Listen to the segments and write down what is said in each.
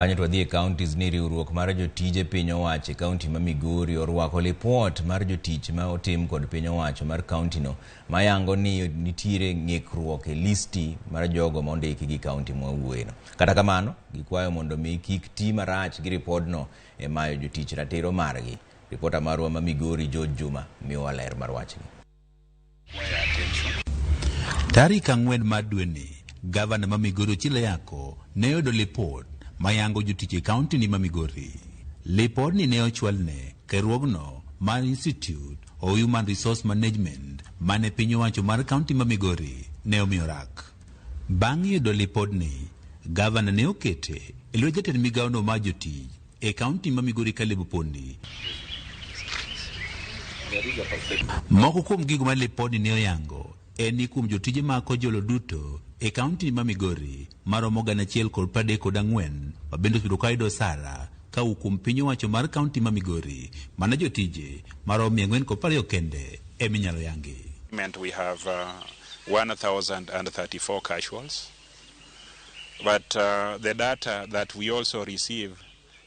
Kanyo to dhie counties ni riwruok mar jotije piny owacho kaunti ma Migori orwako report mar jotich ma otim kod piny owacho mar kaunti no mayango ni nitiere ng'ikruok e listi mar jogo ma ondiki gi kaunti mawuoyeno. Kata kamano gikwayo mondo mi kik ti marach gi report no e mayo jotich ratiro margi. Ripota marwa ma Migori Juma miwa ler mar wachni. Tarik 4 mar dwe ni gavana ma Migori Chilayako ne oyudo report mayango jotich e kaunti ni ma Migori. Report ni ne ochwalne riwruogno mar Institute of Human Resource Management mane piny owacho mar kaunti ma Migori ne omiyo rak. Bang' yudo report ni, gavana ne okete e lwet jatend migawono mar jotich e kaunti ma Migori Caleb Pondi. Moko kuom gigo ma report ni ne oyango en ni kuom jotije ma kojolo duto e kaunti ma Migori maromo 134 ma bende osudo kayudo osara ka kuom piny owacho mar kaunti ma Migori mana jotije maromo 420 kende eminyalo yangi. We have 1,034 casuals, but the data that we also receive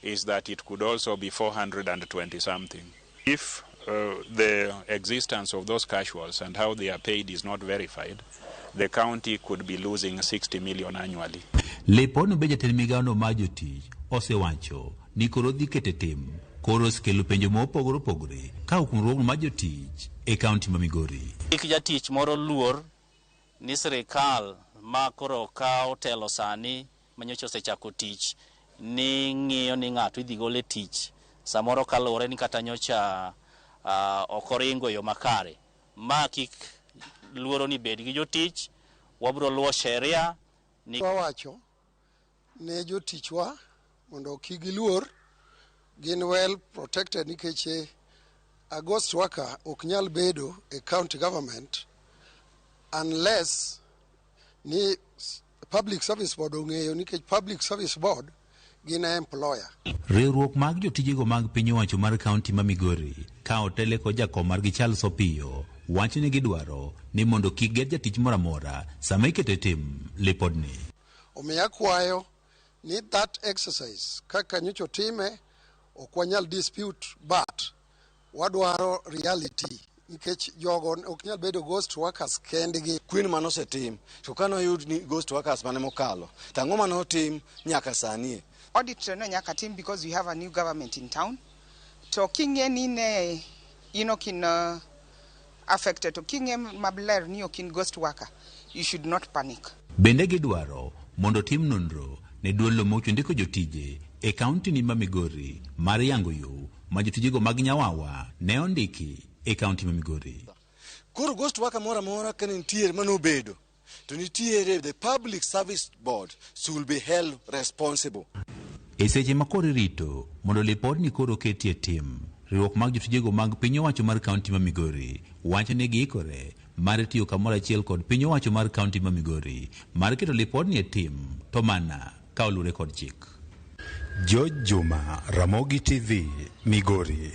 is that it could also be 420 something. If the existence of those casuals and how they are paid is not verified, the county could be losing 60 million annually. Lepono be jatend migawono mar jotich osewacho ni koro dhi kete tim koro skelo penjo mopogore opogore ka kuom riwruogno mar jotich e kaunti ma Migori. Ik jatich moro luor ni sirikal ma koro kawo telo sani manyocha osechako tich ni ng'iyo ni ng'ato idhi gole tich samoro kaluwore ni kata nyocha okoringo yo makare. Ma kik luoro ni bed gi jotich, wabro luwo sheria ni wawacho ne jotichwa mondo kik giluor, gin well protected nikech August worker ok nyal bedo e county government unless ni public service board ong'eyo nikech public service board gin employer. Riwruok mag jotijego mag piny owacho mar kaunti ma Migori ka otele ko jakom margi Charles Opiyo wacho ni gidwaro ni mondo kik get jatich moro amora sama ikete tim lipodni. Omiya kwayo ni that exercise kaka nyocha time ok wanyal dispute but wadwaro reality nikech jogo ok nyal bedo ghost workers kendgi. Queen manosetim to kano yud ni ghost workers mane mokalo tang'o manotim nyaka sani. Audit no nyaka tim because we have a new government in town. To kinge ni ne kin affected to kinge mabler ni okin ghost worker, you should not panic. Bende gidwaro mondo tim nonro ne duolo mocho ndiko jotije e kaunti ni ma Migori mar yango yo ma jotijego mag Nyawawa ne ondiki e kaunti ma Migori. Koro ghost worker mora mora ka nitiere manobedo to nitiere the public service board should be held responsible. E seche ma koro rito mondo lipod ni koro ketie tim, riwruok mag jotijego mag piny owacho mar kaunti ma Migori wacho ni giikore mar tiyo kamoro achiel kod piny owacho mar kaunti ma Migori mar keto lipod ni e tim to mana ka oluwore kod chik. Juma, Ramogi TV, Migori.